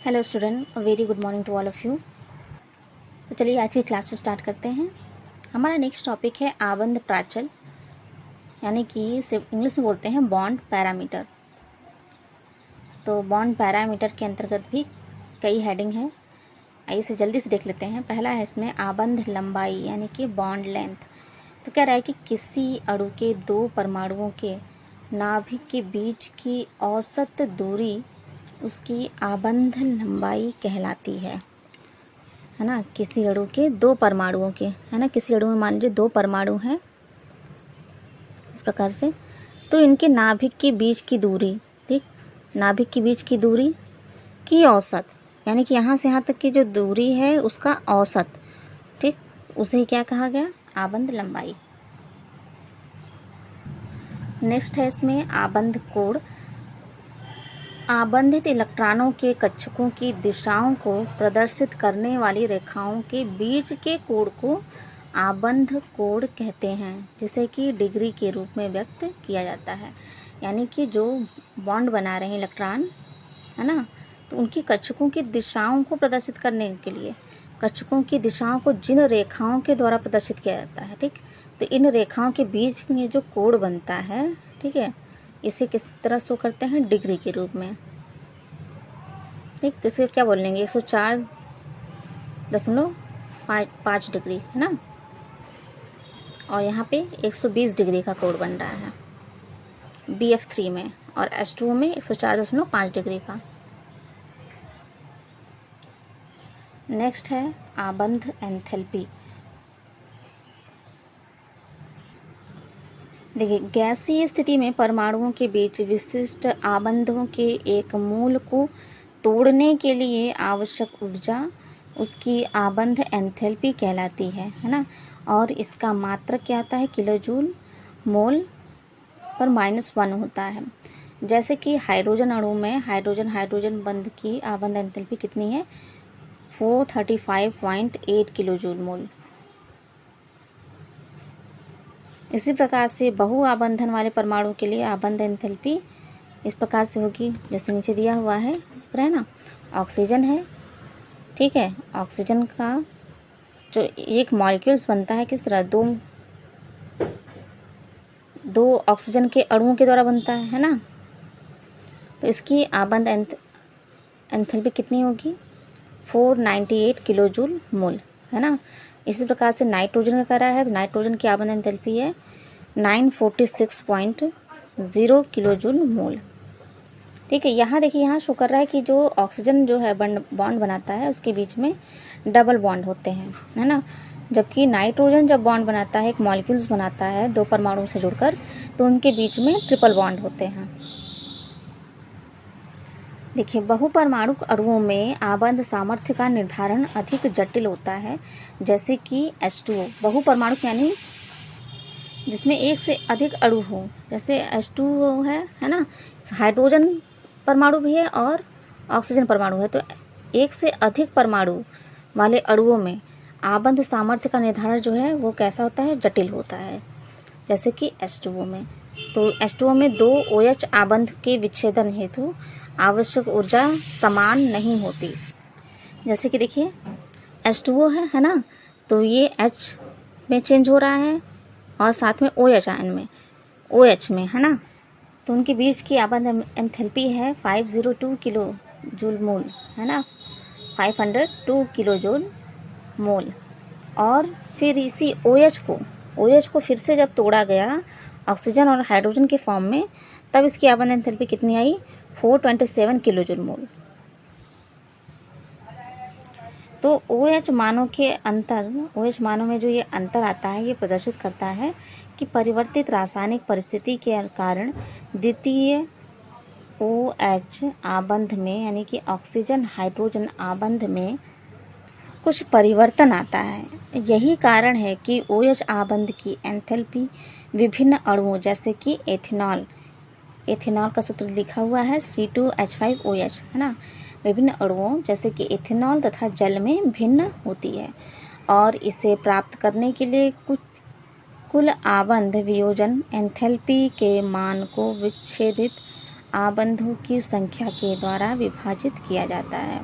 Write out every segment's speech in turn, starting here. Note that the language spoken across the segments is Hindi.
Hello student, very good morning to all of you. तो चलिए आज की क्लास स्टार्ट करते हैं। हमारा नेक्स्ट टॉपिक है आबंध प्राचल, यानी कि सिर्फ इंग्लिश में बोलते हैं बॉन्ड पैरामीटर। तो बॉन्ड पैरामीटर के अंतर्गत भी कई हेडिंग है, आइए इसे जल्दी से देख लेते हैं। पहला है इसमें आबंध लंबाई, यानी कि बॉन्ड लेंथ। तो कह रहा है कि किसी अणु के दो परमाणुओं के नाभिक के बीच की औसत दूरी उसकी आबंध लंबाई कहलाती है ना। किसी अणु के दो परमाणुओं के, है ना, किसी अणु में मान लीजिए दो परमाणु हैं इस प्रकार से, तो इनके नाभिक के बीच की दूरी, ठीक, नाभिक के बीच की दूरी की औसत, यानी कि यहाँ से यहाँ तक की जो दूरी है उसका औसत, ठीक, उसे क्या कहा गया? आबंध लंबाई। नेक्स्ट है इसमें आबंध कोण। आबंधित इलेक्ट्रॉनों के कक्षकों की दिशाओं को प्रदर्शित करने वाली रेखाओं के बीच के कोण को आबंध कोण कहते हैं, जिसे कि डिग्री के रूप में व्यक्त किया जाता है। यानी कि जो बॉन्ड बना रहे हैं इलेक्ट्रॉन, है ना, तो उनकी कक्षकों की दिशाओं को प्रदर्शित करने के लिए कक्षकों की दिशाओं को जिन रेखाओं के द्वारा प्रदर्शित किया जाता है, ठीक, तो इन रेखाओं के बीच में जो कोण बनता है, ठीक है, इसे किस तरह शो करते हैं? डिग्री के रूप में, ठीक। तो इसे क्या बोलेंगे? 104.5 डिग्री, है ना, और यहाँ पे 120 डिग्री का कोण बन रहा है BF3 में, और H2O में 104.5 डिग्री का। नेक्स्ट है आबंध एंथैल्पी। देखिए, गैसीय स्थिति में परमाणुओं के बीच विशिष्ट आबंधों के एक मूल को तोड़ने के लिए आवश्यक ऊर्जा उसकी आबंध एंथैल्पी कहलाती है ना। और इसका मात्रक क्या होता है? किलोजूल मोल पर -1 होता है। जैसे कि हाइड्रोजन अणु में हाइड्रोजन बंध की आबंध एंथैल्पी कितनी है? 435.8 किलोजूल मोल। इसी प्रकार से बहु आबंधन वाले परमाणु के लिए आबंध एंथैल्पी इस प्रकार से होगी, जैसे नीचे दिया हुआ है ना। ऑक्सीजन है, ठीक है, ऑक्सीजन का जो एक मॉलिक्यूल्स बनता है किस तरह? दो ऑक्सीजन के अणुओं के द्वारा बनता है ना। तो इसकी आबंध एंथैल्पी कितनी होगी? 498 किलोजूल मोल, है ना। इसी प्रकार से नाइट्रोजन का कह रहा है, तो नाइट्रोजन की आबंध एंथैल्पी है 946.0 किलोजूल मोल, ठीक है। यहाँ देखिए, यहाँ शो कर रहा है कि जो ऑक्सीजन जो है बॉन्ड बनाता है उसके बीच में डबल बॉन्ड होते हैं, है ना, जबकि नाइट्रोजन जब बॉन्ड बनाता है, एक मॉलिक्यूल्स बनाता है दो परमाणु से जुड़कर, तो उनके बीच में ट्रिपल बॉन्ड होते हैं। देखिए, बहुपरमाणु अणुओं में आबंध सामर्थ्य का निर्धारण अधिक जटिल होता है, जैसे कि H2O। बहुपरमाणु यानी जिसमें एक से अधिक अणु हो, जैसे H2O है ना, हाइड्रोजन परमाणु भी है और ऑक्सीजन परमाणु है, तो एक से अधिक परमाणु वाले अणुओं में आबंध सामर्थ्य का निर्धारण जो है वो कैसा होता है? जटिल होता है, जैसे कि H2O में। तो H2O में 2 OH आबंध के विच्छेदन हेतु आवश्यक ऊर्जा समान नहीं होती। जैसे कि देखिए, H2O है ना, तो ये H में चेंज हो रहा है और साथ में OH आयन में, OH में, है ना, तो उनके बीच की आबंध एंथैल्पी है 502 किलो जूल मोल, है ना, 502 किलो जूल मोल। और फिर इसी OH को फिर से जब तोड़ा गया ऑक्सीजन और हाइड्रोजन के फॉर्म में, तब इसकी आबंध एंथैल्पी कितनी आई? 427 किलो जूल मोल। तो OH मानों में जो ये अंतर आता है, ये प्रदर्शित करता है कि परिवर्तित रासायनिक परिस्थिति के कारण द्वितीय OH आबंध में, यानी कि ऑक्सीजन हाइड्रोजन आबंध में कुछ परिवर्तन आता है। यही कारण है कि OH आबंध की एंथैल्पी विभिन्न अणुओं, जैसे कि एथेनॉल का सूत्र लिखा हुआ है C2H5OH, है ना, विभिन्न अणुओं जैसे कि एथेनॉल तथा जल में भिन्न होती है। और इसे प्राप्त करने के लिए कुल आबंध वियोजन एंथैल्पी के मान को विच्छेदित आबंधों की संख्या के द्वारा विभाजित किया जाता है।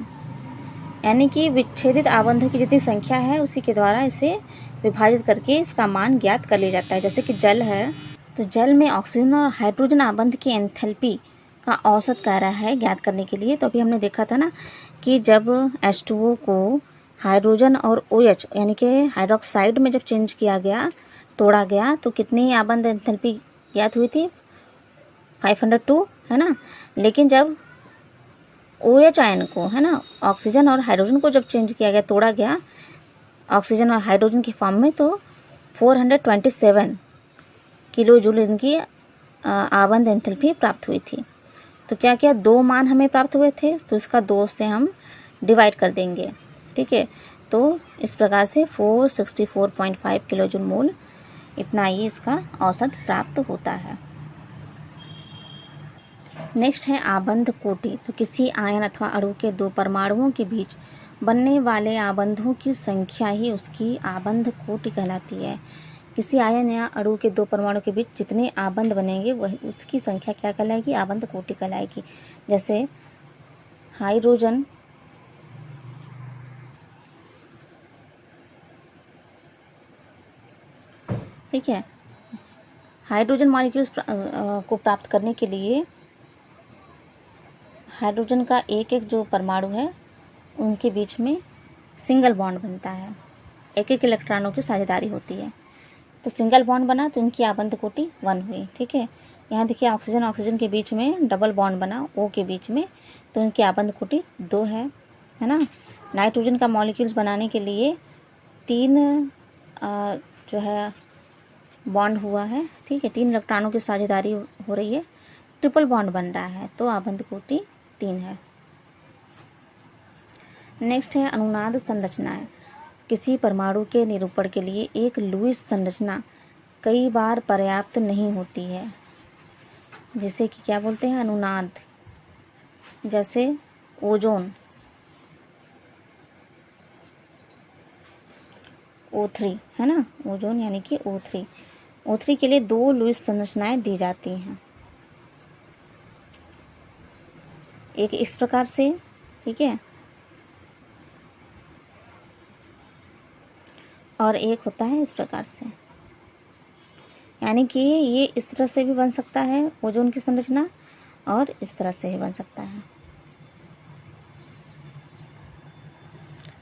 यानी कि विच्छेदित आबंधों की जितनी संख्या है उसी के द्वारा इसे विभाजित करके इसका मान ज्ञात कर लिया जाता है। जैसे कि जल है, तो जल में ऑक्सीजन और हाइड्रोजन आबंध की एंथैल्पी का औसत कार्य है ज्ञात करने के लिए। तो अभी हमने देखा था ना कि जब H2O को हाइड्रोजन और OH यानी कि हाइड्रोक्साइड में जब चेंज किया गया, तोड़ा गया, तो कितनी आबंध एंथैल्पी ज्ञात हुई थी? 502, है ना। लेकिन जब OH आयन को, है ना, ऑक्सीजन और हाइड्रोजन को जब चेंज किया गया, तोड़ा गया ऑक्सीजन और हाइड्रोजन की फॉर्म में, तो 427 किलो जूल इनकी आबंध एंथैल्पी प्राप्त हुई थी। तो क्या क्या 2 मान हमें प्राप्त हुए थे, तो इसका 2 से हम डिवाइड कर देंगे, ठीक है। तो इस प्रकार से 464.5 किलो जूल मोल इतना ही इसका औसत प्राप्त होता है। नेक्स्ट है आबंध कोटि। तो किसी आयन अथवा अणु के 2 परमाणुओं के बीच बनने वाले आबंधों की संख्या ही उसकी आबंध कोटि कहलाती है। किसी आयन या अणु के 2 परमाणु के बीच जितने आबंध बनेंगे वही उसकी संख्या क्या कहलाएगी? आबंध कोटि कहलाएगी। जैसे हाइड्रोजन ठीक है, हाइड्रोजन मॉलिक्यूल्स को प्राप्त करने के लिए हाइड्रोजन का एक एक जो परमाणु है उनके बीच में सिंगल बॉन्ड बनता है, एक एक इलेक्ट्रॉनों की साझेदारी होती है। तो सिंगल बॉन्ड बना तो इनकी आबंध कोटि 1 हुई, ठीक है। यहाँ देखिए ऑक्सीजन के बीच में डबल बॉन्ड बना O के बीच में, तो इनकी आबंध कोटि 2 है ना। नाइट्रोजन का मॉलिक्यूल्स बनाने के लिए 3 जो है बॉन्ड हुआ है, ठीक है, 3 इलेक्ट्रॉनों की साझेदारी हो रही है, ट्रिपल बॉन्ड बन रहा है, तो आबंध कोटि 3 है। नेक्स्ट है अनुनाद संरचनाएं। किसी परमाणु के निरूपण के लिए एक लुईस संरचना कई बार पर्याप्त नहीं होती है, जिसे कि क्या बोलते हैं? अनुनाद। जैसे ओजोन O3, है ना, ओजोन यानी कि O3 के लिए 2 लुईस संरचनाएं दी जाती हैं। एक इस प्रकार से, ठीक है, और एक होता है इस प्रकार से। यानी कि ये इस तरह से भी बन सकता है ओजोन की संरचना, और इस तरह से भी बन सकता है।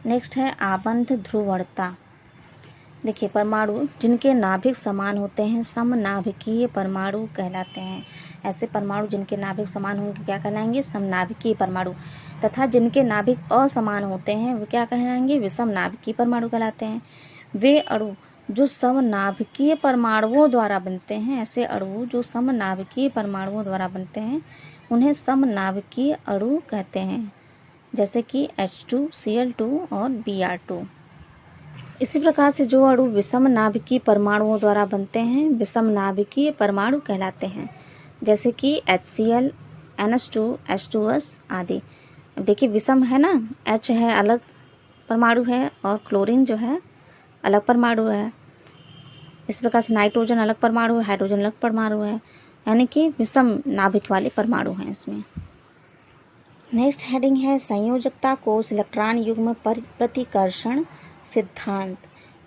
नेक्स्ट है आबंध ध्रुवणता। देखिए परमाणु जिनके नाभिक समान होते हैं समनाभिकीय परमाणु कहलाते हैं। ऐसे परमाणु जिनके नाभिक समान होंगे क्या कहलाएंगे? समनाभिकीय परमाणु। तथा जिनके नाभिक असमान होते हैं वे क्या कहलाएंगे? विषमनाभिकीय परमाणु कहलाते हैं। वे अणु जो समनाभिकीय परमाणुओं द्वारा बनते हैं, ऐसे अणु जो समनाभिकीय परमाणुओं द्वारा बनते हैं उन्हें समनाभिकीय अणु कहते हैं, जैसे कि H2Cl2 और Br2। इसी प्रकार से जो अणु विषम नाभिकीय परमाणुओं द्वारा बनते हैं विषम नाभिकीय परमाणु कहलाते हैं, जैसे कि HCl, NH2, H2S आदि। देखिए विषम है ना, H है अलग परमाणु है और क्लोरीन जो है अलग परमाणु है। इस प्रकार से नाइट्रोजन अलग परमाणु है, हाइड्रोजन अलग परमाणु है, यानी कि विषम नाभिक वाले परमाणु हैं इसमें। नेक्स्ट हेडिंग है संयोजकता कोष इलेक्ट्रॉन युग्म पर प्रतिकर्षण सिद्धांत,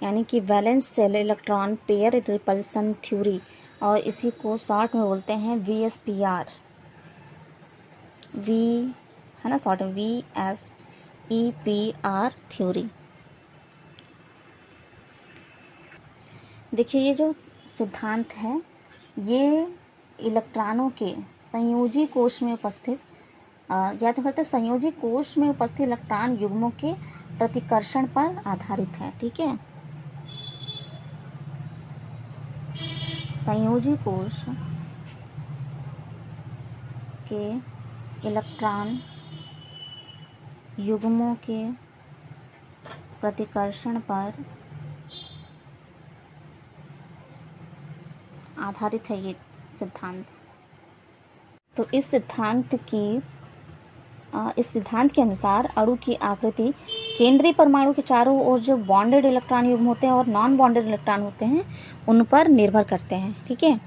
यानी कि valence shell electron pair repulsion theory, और इसी को शॉर्ट में बोलते हैं VSPR, है ना, शॉर्ट में VSEPR थ्योरी। देखिए ये जो सिद्धांत है ये इलेक्ट्रॉनों के संयोजी कोष में उपस्थित या तो कहते हैं संयोजी कोष में उपस्थित इलेक्ट्रॉन युग्मों के प्रतिकर्षण पर आधारित है, ठीक है। संयोजी कोष के इलेक्ट्रॉन युग्मों के प्रतिकर्षण पर आधारित है ये सिद्धांत। तो इस सिद्धांत के अनुसार अणु की आकृति केंद्रीय परमाणु के चारों ओर जो बॉन्डेड इलेक्ट्रॉन युग्म होते हैं और नॉन बॉन्डेड इलेक्ट्रॉन होते हैं उन पर निर्भर करते हैं, ठीक है।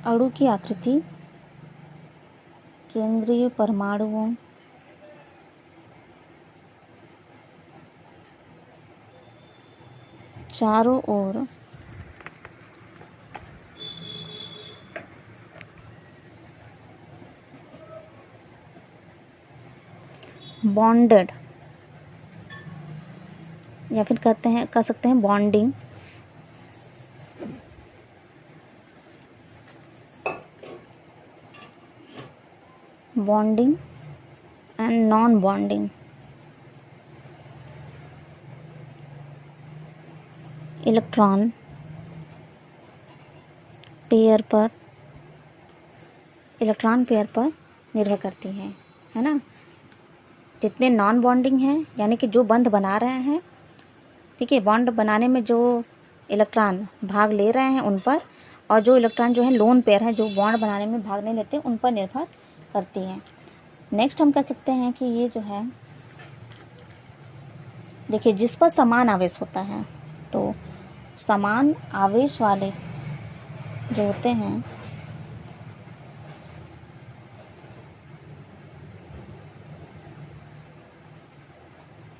अणु की आकृति केंद्रीय परमाणुओं चारों ओर बॉन्डेड या फिर कह सकते हैं bonding and non bonding electron pair पर निर्भर करती हैं, है ना। जितने नॉन बॉन्डिंग हैं यानी कि जो बंध बना रहे हैं, ठीक है, बॉन्ड बनाने में जो इलेक्ट्रॉन भाग ले रहे हैं उन पर, और जो इलेक्ट्रॉन जो है लोन पेयर है जो बॉन्ड बनाने में भाग नहीं लेते उन पर निर्भर करती हैं। नेक्स्ट हम कह सकते हैं कि ये जो है, देखिए, जिस पर समान आवेश होता है, तो समान आवेश वाले जो होते हैं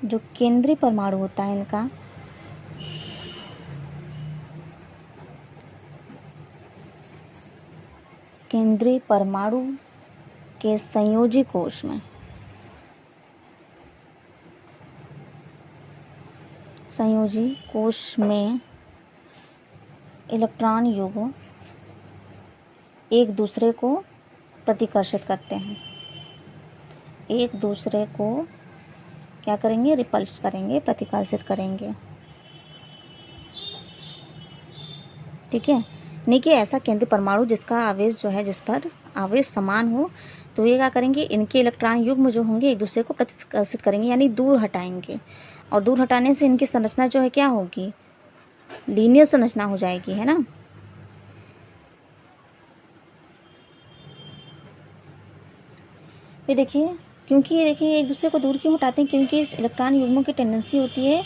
जो केंद्रीय परमाणु होता है इनका केंद्रीय परमाणु के संयोजी कोश में इलेक्ट्रॉन युग्म एक दूसरे को प्रतिकर्षित करते हैं, एक दूसरे को क्या करेंगे, रिपल्स करेंगे, प्रतिकर्षित करेंगे, ठीक है। नहीं कि ऐसा केंद्रीय परमाणु जिसका आवेश जो है, जिस पर आवेश समान हो, तो ये क्या करेंगे, इनके इलेक्ट्रॉन युग्म जो होंगे एक दूसरे को प्रतिकर्षित करेंगे यानी दूर हटाएंगे, और दूर हटाने से इनकी संरचना जो है क्या होगी, लीनियर संरचना हो जाएगी, है ना। ये देखिए, क्योंकि ये देखिए एक दूसरे को दूर क्यों हटाते हैं, क्योंकि इस इलेक्ट्रॉन युग्मों की टेंडेंसी होती है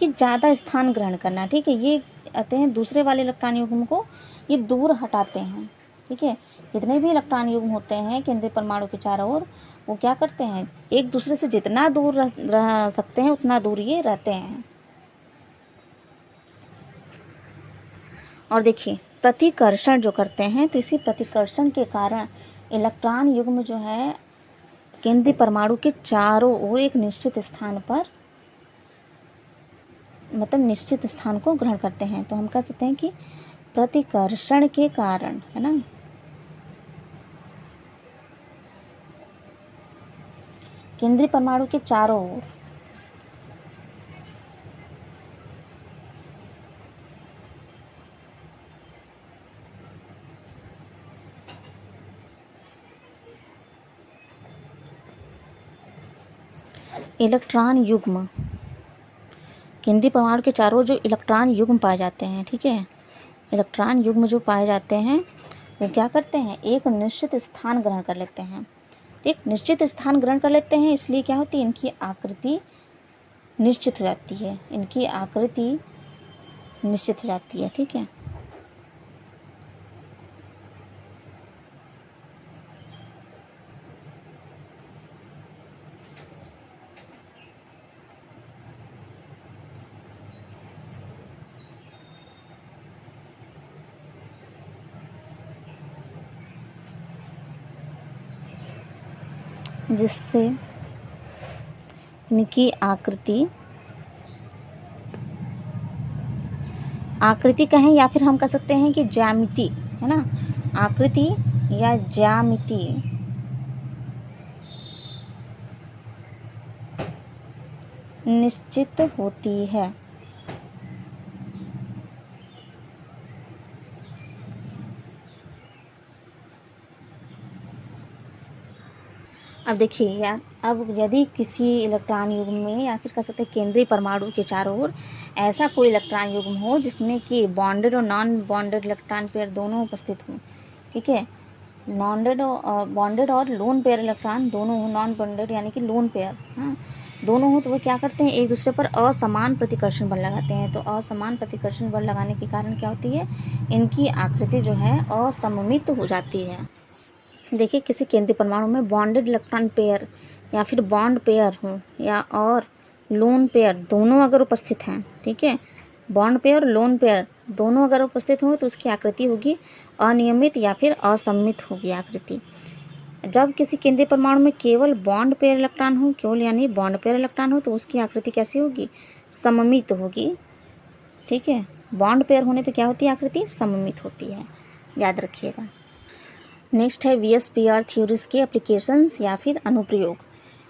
कि ज़्यादा स्थान ग्रहण करना, ठीक है। ये आते हैं दूसरे वाले इलेक्ट्रॉन युग्म को ये दूर हटाते हैं, ठीक है। जितने भी इलेक्ट्रॉन युग्म होते हैं केंद्रीय परमाणु के चारों ओर, वो क्या करते हैं, एक दूसरे से जितना दूर रह सकते हैं उतना दूर ये रहते हैं। और देखिए, प्रतिकर्षण जो करते हैं, तो इसी प्रतिकर्षण के कारण इलेक्ट्रॉन युग्म जो है केंद्रीय परमाणु के चारों ओर एक निश्चित स्थान पर, मतलब निश्चित स्थान को ग्रहण करते हैं। तो हम कह सकते हैं कि प्रतिकर्षण के कारण, है ना, केंद्रीय परमाणु के चारों ओर इलेक्ट्रॉन युग्म, केंद्रीय परमाणु के चारों जो इलेक्ट्रॉन युग्म पाए जाते हैं, ठीक है, इलेक्ट्रॉन युग्म जो पाए जाते हैं वो क्या करते हैं, एक निश्चित स्थान ग्रहण कर लेते हैं, एक निश्चित स्थान ग्रहण कर लेते हैं। इसलिए क्या होती है, इनकी आकृति निश्चित हो जाती है, इनकी आकृति निश्चित हो जाती है, ठीक है। जिससे इनकी आकृति कहें या फिर हम कह सकते हैं कि ज्यामिति, है ना, आकृति या ज्यामिति निश्चित होती है। अब देखिए, अब यदि किसी इलेक्ट्रॉन युग्म में या फिर कह सकते हैं केंद्रीय परमाणु के चारों ओर ऐसा कोई इलेक्ट्रॉन युग्म हो जिसमें कि बॉन्डेड और नॉन बॉन्डेड इलेक्ट्रॉन पेयर दोनों उपस्थित हों, ठीक है, बॉन्डेड और लोन पेयर इलेक्ट्रॉन दोनों, नॉन बॉन्डेड यानी कि लोन पेयर, हाँ, दोनों हो तो वो क्या करते हैं, एक दूसरे पर असमान प्रतिकर्षण बल लगाते हैं। तो असमान प्रतिकर्षण बल लगाने के कारण क्या होती है, इनकी आकृति जो है असममित हो जाती है। देखिए किसी केंद्रीय परमाणु में बॉन्डेड इलेक्ट्रॉन पेयर या फिर बॉन्ड पेयर हो या और लोन पेयर दोनों अगर उपस्थित हैं, ठीक है, बॉन्ड पेयर लोन पेयर दोनों अगर उपस्थित हों तो उसकी आकृति होगी अनियमित या फिर असममित होगी आकृति। जब किसी केंद्रीय परमाणु में केवल बॉन्ड पेयर इलेक्ट्रॉन हो, केवल यानी बॉन्ड पेयर इलेक्ट्रॉन हो, तो उसकी आकृति कैसी होगी, सममित होगी। ठीक है, बॉन्ड पेयर होने पे क्या होती है, आकृति सममित होती है, याद रखिएगा। नेक्स्ट है वीएसपीआर थ्योरीज के एप्लीकेशंस या फिर अनुप्रयोग।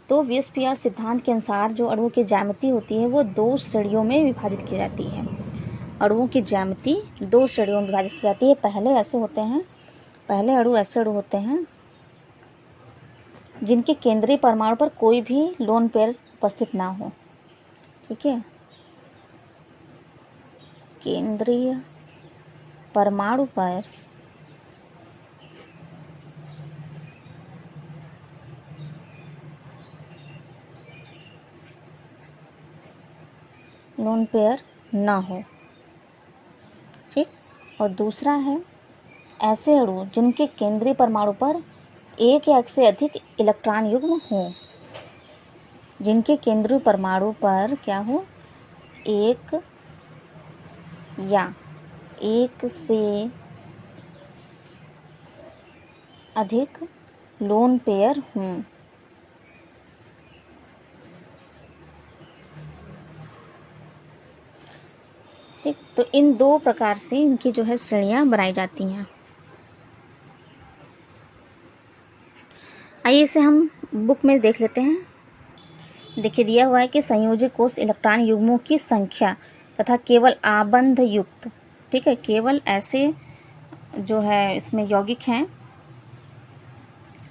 तो वीएसपीआर सिद्धांत के अनुसार जो अणुओं की ज्यामिति होती है वो 2 श्रेणियों में विभाजित की जाती है। अणुओं की ज्यामिति 2 श्रेणियों में विभाजित की जाती है। पहले अणु ऐसे अणु होते हैं जिनके केंद्रीय परमाणु पर कोई भी लोन पेयर उपस्थित ना हो। ठीक है, केंद्रीय परमाणु पर लोन पेयर ना हो। ठीक, और दूसरा है ऐसे अणु जिनके केंद्रीय परमाणु पर एक या एक से अधिक इलेक्ट्रॉन युग्म हो। जिनके केंद्रीय परमाणु पर क्या हो, एक या एक से अधिक लोन पेयर हों। ठीक, तो इन 2 प्रकार से इनकी जो है श्रेणियां बनाई जाती हैं। आइए इसे हम बुक में देख लेते हैं। देखिए दिया हुआ है कि संयोजी कोष इलेक्ट्रॉन युग्मों की संख्या तथा केवल आबंध युक्त, ठीक है, केवल ऐसे जो है इसमें यौगिक हैं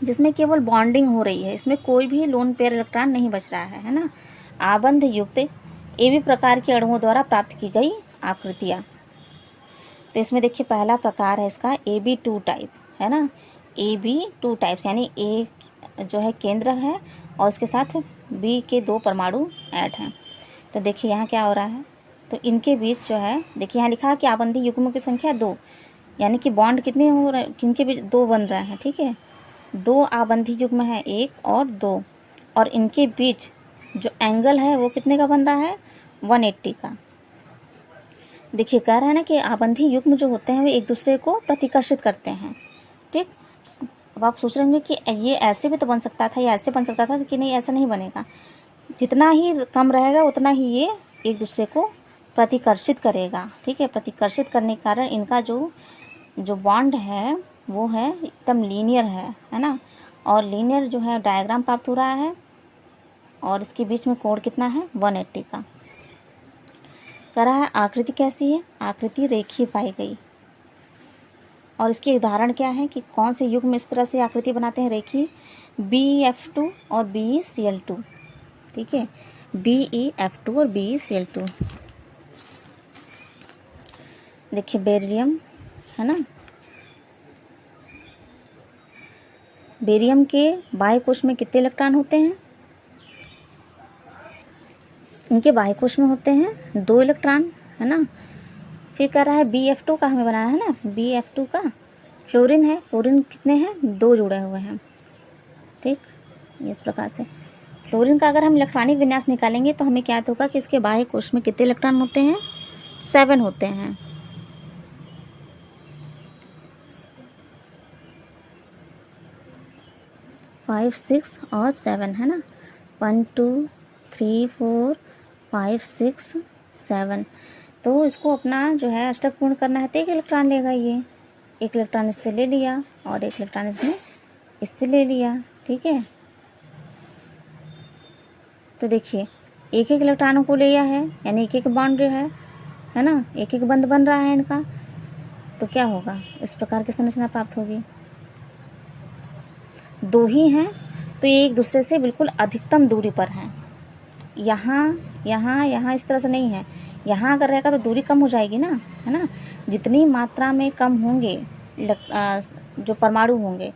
जिसमें केवल बॉन्डिंग हो रही है, इसमें कोई भी लोन पेयर इलेक्ट्रॉन नहीं बच रहा है ना, आबंध युक्त AB प्रकार के अणुओं द्वारा प्राप्त की गई आकृतियाँ। तो इसमें देखिए पहला प्रकार है इसका AB2 टाइप, है ना, AB2 टाइप्स, यानी A जो है केंद्र है और उसके साथ B के 2 परमाणु ऐड हैं। तो देखिए यहाँ क्या हो रहा है, तो इनके बीच जो है देखिए यहाँ लिखा है कि आबंधी युग्मों की संख्या 2, यानी कि बॉन्ड कितने हो रहे, किनके बीच 2 बन रहे हैं। ठीक है, 2 आबंधी युग्म है, 1 और 2, और इनके बीच जो एंगल है वो कितने का बन रहा है, 180 का। देखिए कह रहा है ना कि आबंधी युग्म जो होते हैं वे एक दूसरे को प्रतिकर्षित करते हैं। ठीक, अब आप सोच रहे होंगे कि ये ऐसे भी तो बन सकता था या ऐसे बन सकता था, कि नहीं ऐसा नहीं बनेगा, जितना ही कम रहेगा उतना ही ये एक दूसरे को प्रतिकर्षित करेगा। ठीक है, प्रतिकर्षित करने के कारण इनका जो बॉन्ड है वो है एकदम लीनियर है ना, और लीनियर जो है डायग्राम प्राप्त हो रहा है और इसके बीच में कोण कितना है, 180 का। कह रहा है आकृति कैसी है, आकृति रेखीय पाई गई। और इसके उदाहरण क्या है कि कौन से युग्म इस तरह से आकृति बनाते हैं रेखीय, BeF2 और BeCl2। ठीक है, BeF2 और BeCl2। देखिए बेरियम है ना, बेरियम के बाह्य कोश में कितने इलेक्ट्रॉन होते हैं, इनके बाह्य कोश में होते हैं 2 इलेक्ट्रॉन, है ना। फिर कह रहा है BF2 का हमें बनाना है ना, BF2 का फ्लोरीन है, फ्लोरीन कितने हैं, 2 जुड़े हुए हैं। ठीक, इस प्रकार से फ्लोरीन का अगर हम इलेक्ट्रॉनिक विन्यास निकालेंगे तो हमें क्या होगा कि इसके बाह्य कोश में कितने इलेक्ट्रॉन होते हैं, 7 होते हैं। फाइव 6 और 7 है ना, 1 2 3 4 5 6 7। तो इसको अपना जो है अष्टक पूर्ण करना है तो 1 इलेक्ट्रॉन लेगा, ये 1 इलेक्ट्रॉन इससे ले लिया और 1 इलेक्ट्रॉन इसने इससे ले लिया। ठीक है, तो देखिए 1 इलेक्ट्रॉनों को लिया है, यानी 1 बॉन्ड जो है ना, 1 बंध बन रहा है इनका। तो क्या होगा, इस प्रकार की संरचना प्राप्त होगी। 2 ही हैं तो ये एक दूसरे से बिल्कुल अधिकतम दूरी पर हैं। यहाँ इस तरह से नहीं है, यहाँ अगर रहेगा तो दूरी कम हो जाएगी ना, है ना। जितनी मात्रा में कम होंगे जो परमाणु होंगे,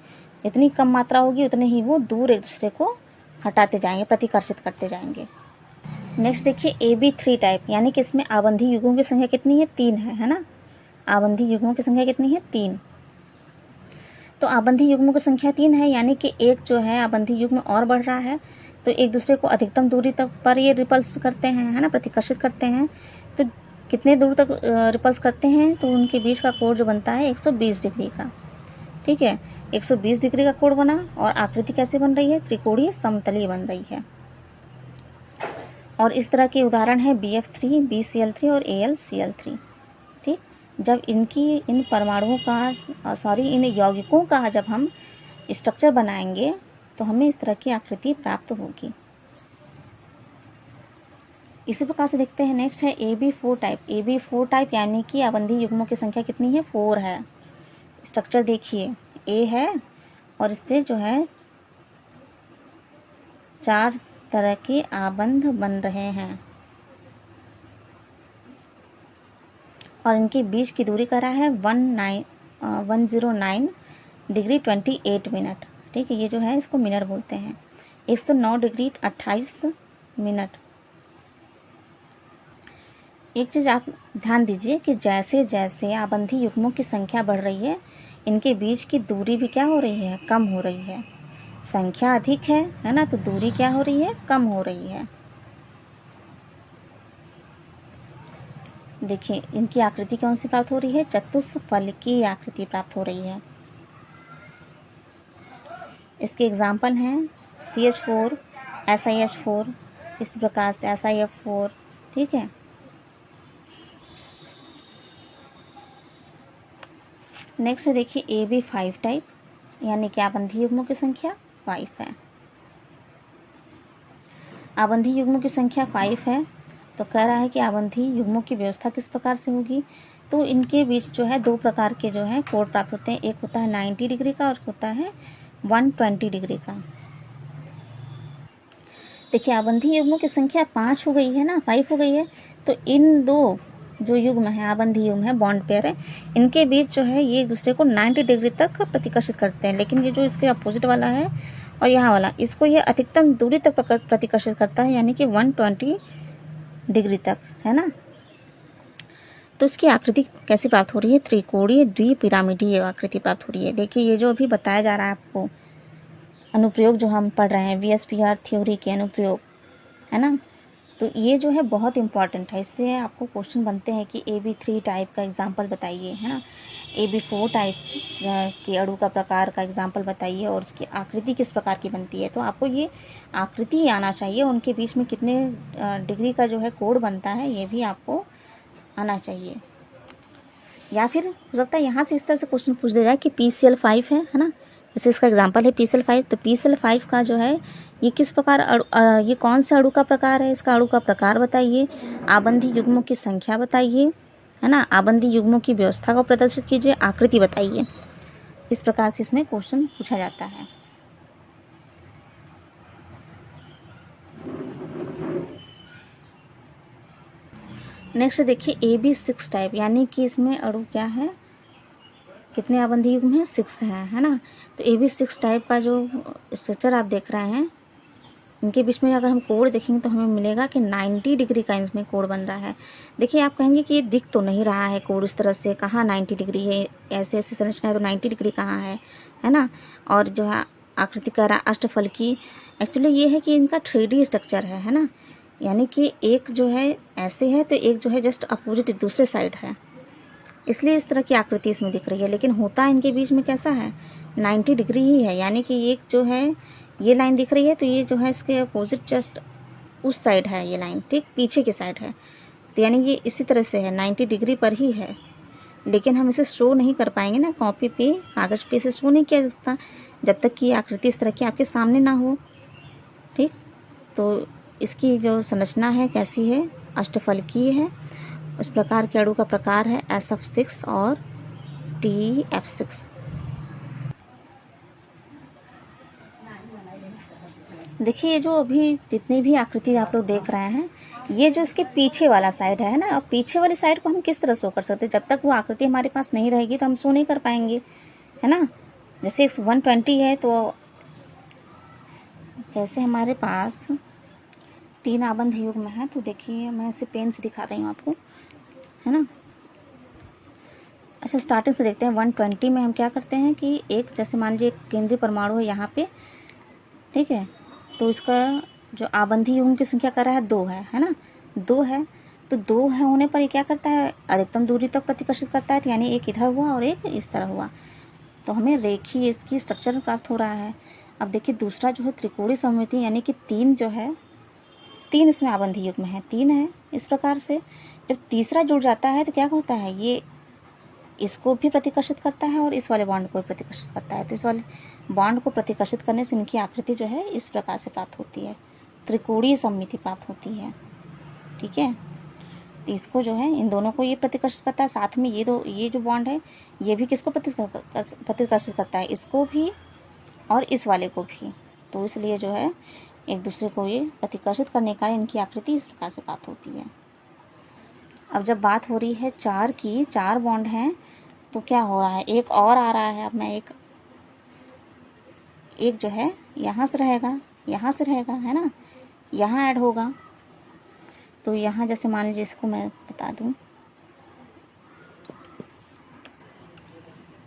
इतनी कम मात्रा होगी उतने ही वो दूर एक दूसरे को हटाते जाएंगे, प्रतिकर्षित करते जाएंगे। नेक्स्ट देखिए AB3 टाइप, यानी कि इसमें आबंधी युग्मों की संख्या कितनी है? 3 है ना। आबंधी युग्मों की संख्या कितनी है? 3। तो आबंधी युग्मों की संख्या 3 है, यानी कि एक जो है आबंधी युग्म और बढ़ रहा है, तो एक दूसरे को अधिकतम दूरी तक पर ये रिपल्स करते हैं, है ना, प्रतिकर्षित करते हैं। तो कितने दूर तक रिपल्स करते हैं? तो उनके बीच का कोण जो बनता है 120 डिग्री का। ठीक है, 120 डिग्री का कोण बना और आकृति कैसे बन रही है? त्रिकोणीय समतलीय बन रही है। और इस तरह के उदाहरण है BF3, BCl3 और AlCl3। ठीक, जब इन परमाणुओं का इन यौगिकों का जब हम स्ट्रक्चर बनाएंगे तो हमें इस तरह की आकृति प्राप्त होगी। इसी प्रकार से देखते हैं, नेक्स्ट है AB4 टाइप। AB4 टाइप यानी कि आबंधी युग्मों की संख्या कितनी है? 4 है। स्ट्रक्चर देखिए, A है और इससे जो है 4 तरह के आबंध बन रहे हैं और इनके बीच की दूरी कह रहा है 109 डिग्री 28 मिनट। ठीक है, ये जो है इसको मिनट बोलते हैं। 109 डिग्री 28 मिनट। एक चीज़ आप ध्यान दीजिए कि जैसे जैसे आबंधी युग्मों की संख्या बढ़ रही है, इनके बीच की दूरी भी क्या हो रही है? कम हो रही है। संख्या अधिक है ना, तो दूरी क्या हो रही है? कम हो रही है। देखिए, इनकी आकृति कौन सी प्राप्त हो रही है? चतुष्फलकीय आकृति प्राप्त हो रही है। इसके एग्जाम्पल हैं CH4, SiH4, इस प्रकार से SiF4। ठीक है, नेक्स्ट देखिए AB5 टाइप, यानी कि आबंधी युग्मों की संख्या 5 है। आबंधी युग्मों की संख्या 5 है, तो कह रहा है कि आबंधी युग्मों की व्यवस्था किस प्रकार से होगी? तो इनके बीच जो है 2 प्रकार के जो है कोण प्राप्त होते हैं। एक होता है 90 डिग्री का और होता है 120 डिग्री का। देखिए, आबंधी युग्मों की संख्या 5 हो गई है ना, 5 हो गई है, तो इन दो जो युग्म है, आबंधी युग्म है, बॉन्ड पेयर है, इनके बीच जो है ये एक दूसरे को 90 डिग्री तक प्रतिकर्षित करते हैं। लेकिन ये जो इसके अपोजिट वाला है और यहाँ वाला, इसको ये अधिकतम दूरी तक प्रतिकर्षित करता है, यानी कि 120 डिग्री तक, है ना। तो इसकी आकृति कैसे प्राप्त हो रही है? त्रिकोणीय द्विपिरामिडीय आकृति प्राप्त हो रही है। देखिए, ये जो अभी बताया जा रहा है आपको, अनुप्रयोग जो हम पढ़ रहे हैं, VSPR थ्योरी के अनुप्रयोग, है ना, तो ये जो है बहुत इंपॉर्टेंट है। इससे आपको क्वेश्चन बनते हैं कि AB3 टाइप का एग्जाम्पल बताइए, है ना, AB4 टाइप के अणु का प्रकार का एग्जाम्पल बताइए और उसकी आकृति किस प्रकार की बनती है। तो आपको ये आकृति आना चाहिए, उनके बीच में कितने डिग्री का जो है कोण बनता है, ये भी आपको आना चाहिए। या फिर हो सकता है यहाँ से इस तरह से क्वेश्चन पूछ दिया जाए कि PCl5 है ना, जैसे इसका एग्जाम्पल है PCl5, तो PCl5 का जो है ये किस प्रकार ये कौन सा अणु का प्रकार है? इसका अणु का प्रकार बताइए, आबंधी युग्मों की संख्या बताइए, है ना, आबंधी युग्मों की व्यवस्था को प्रदर्शित कीजिए, आकृति बताइए। इस प्रकार से इसमें क्वेश्चन पूछा जाता है। नेक्स्ट देखिए AB6 टाइप, यानी कि इसमें अणु क्या है? कितने आबंधी युग्म हैं? 6 हैं, है ना। तो AB6 टाइप का जो स्ट्रक्चर आप देख रहे हैं, इनके बीच में अगर हम कोण देखेंगे तो हमें मिलेगा कि 90 डिग्री का इसमें कोण बन रहा है। देखिए, आप कहेंगे कि ये दिख तो नहीं रहा है कोण इस तरह से, कहाँ 90 डिग्री है? ऐसे ऐसे संरचना है तो 90 डिग्री कहाँ है ना। और जो है आकृति कह रहा है अष्टफल की, एक्चुअली ये है कि इनका 3D स्ट्रक्चर है ना, यानी कि एक जो है ऐसे है तो एक जो है जस्ट अपोजिट दूसरे साइड है, इसलिए इस तरह की आकृति इसमें दिख रही है। लेकिन होता इनके बीच में कैसा है? 90 डिग्री ही है, यानी कि एक जो है ये लाइन दिख रही है तो ये जो है इसके अपोजिट जस्ट उस साइड है, ये लाइन ठीक पीछे की साइड है, तो यानी ये इसी तरह से है, 90 डिग्री पर ही है। लेकिन हम इसे शो नहीं कर पाएंगे ना, कॉपी पे कागज़ पे इसे शो नहीं किया जा सकता जब तक कि आकृति इस तरह की आपके सामने ना हो। ठीक, तो इसकी जो संरचना है कैसी है? अष्टफलकीय है। उस प्रकार के अणु का प्रकार है SF6 और TF6। देखिए, ये जो अभी जितनी भी आकृति आप लोग देख रहे हैं, ये जो इसके पीछे वाला साइड है ना, और पीछे वाली साइड को हम किस तरह शो कर सकते हैं? जब तक वो आकृति हमारे पास नहीं रहेगी तो हम शो नहीं कर पाएंगे, है ना। जैसे 120 है तो जैसे हमारे पास 3 आबंध युग्म है, तो देखिए मैं इसे पेन से दिखा रही हूँ आपको, है ना। अच्छा, स्टार्टिंग से देखते हैं। 120 में हम क्या करते हैं कि एक, जैसे मान लीजिए एक केंद्रीय परमाणु है यहाँ पे, ठीक है, तो इसका जो आबंधी युग्म की संख्या कर रहा है 2 है ना, 2 है। तो 2 है होने पर ये क्या करता है, अधिकतम दूरी तक प्रतिकर्षित करता है, तो यानी एक इधर हुआ और एक इस तरह हुआ, तो हमें रेखीय इसकी स्ट्रक्चर प्राप्त हो रहा है। अब देखिए दूसरा जो है त्रिकोणीय सममिति, यानी कि 3 जो है, 3 इसमें आबंधी युग्म है, 3 है। इस प्रकार से जब तीसरा जुड़ जाता है तो क्या होता है, ये इसको भी प्रतिकर्षित करता है और इस वाले बॉन्ड को भी प्रतिकर्षित करता है। तो इस वाले बॉन्ड को प्रतिकर्षित करने से इनकी आकृति जो है इस प्रकार से प्राप्त होती है, त्रिकोणीय सममिति प्राप्त होती है, ठीक है। तो इसको जो है, इन दोनों को ये प्रतिकर्षित करता है, साथ में ये जो बॉन्ड है ये भी किसको प्रतिकर्षित करता है, इसको भी और इस वाले को भी। तो इसलिए जो है एक दूसरे को ये प्रतिकर्षित करने का इनकी आकृति इस प्रकार से प्राप्त होती है। अब जब बात हो रही है 4 की, 4 बॉन्ड हैं, तो क्या हो रहा है, एक और आ रहा है। अब मैं एक जो है यहाँ से रहेगा, यहाँ से रहेगा, है ना, यहाँ ऐड होगा। तो यहाँ जैसे मान लीजिए, इसको मैं बता दूँ,